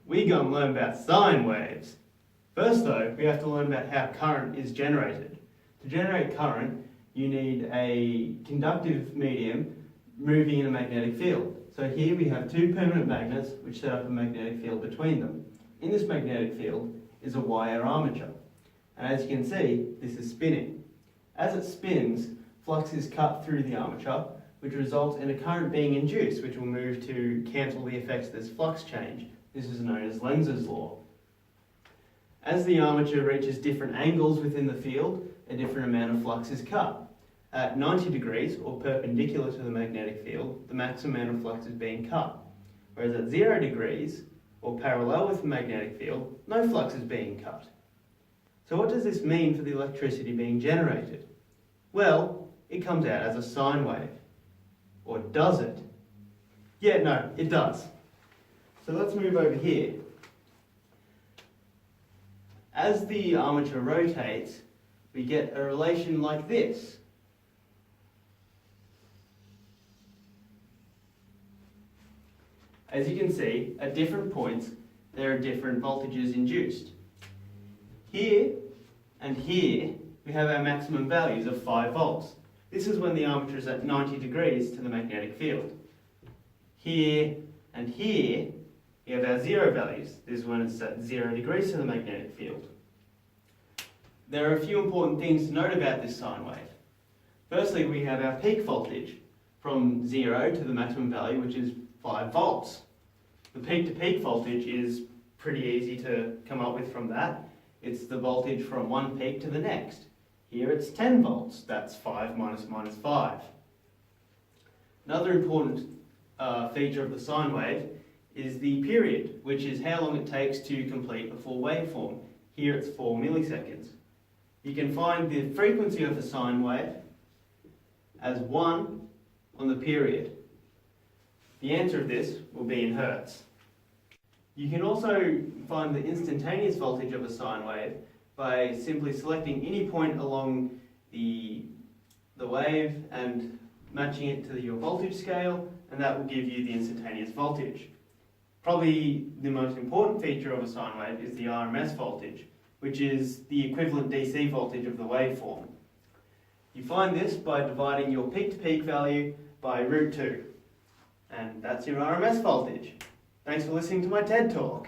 we're going to learn about sine waves. First though, we have to learn about how current is generated. To generate current, you need a conductive medium moving in a magnetic field. So here we have two permanent magnets which set up a magnetic field between them. In this magnetic field is a wire armature. And as you can see, this is spinning. As it spins, flux is cut through the armature, which results in a current being induced, which will move to cancel the effects of this flux change. This is known as Lenz's law. As the armature reaches different angles within the field, a different amount of flux is cut. At 90 degrees, or perpendicular to the magnetic field, the maximum amount of flux is being cut. Whereas at 0 degrees, or parallel with the magnetic field, no flux is being cut. So what does this mean for the electricity being generated? Well, it comes out as a sine wave. Or does it? Yeah, no, it does. So let's move over here. As the armature rotates, we get a relation like this. As you can see, at different points, there are different voltages induced. Here and here, we have our maximum values of 5 volts. This is when the armature is at 90 degrees to the magnetic field. Here and here, we have our 0 values. This is when it's at 0 degrees to the magnetic field. There are a few important things to note about this sine wave. Firstly, we have our peak voltage from 0 to the maximum value, which is 5 volts. The peak-to-peak voltage is pretty easy to come up with from that. It's the voltage from one peak to the next. Here it's 10 volts, that's 5 minus 5. Another important feature of the sine wave is the period, which is how long it takes to complete a full waveform. Here it's 4 milliseconds. You can find the frequency of the sine wave as 1 on the period. The answer of this will be in hertz. You can also find the instantaneous voltage of a sine wave by simply selecting any point along the wave and matching it to your voltage scale, and that will give you the instantaneous voltage. Probably the most important feature of a sine wave is the RMS voltage, which is the equivalent DC voltage of the waveform. You find this by dividing your peak-to-peak value by √2. And that's your RMS voltage. Thanks for listening to my TED Talk.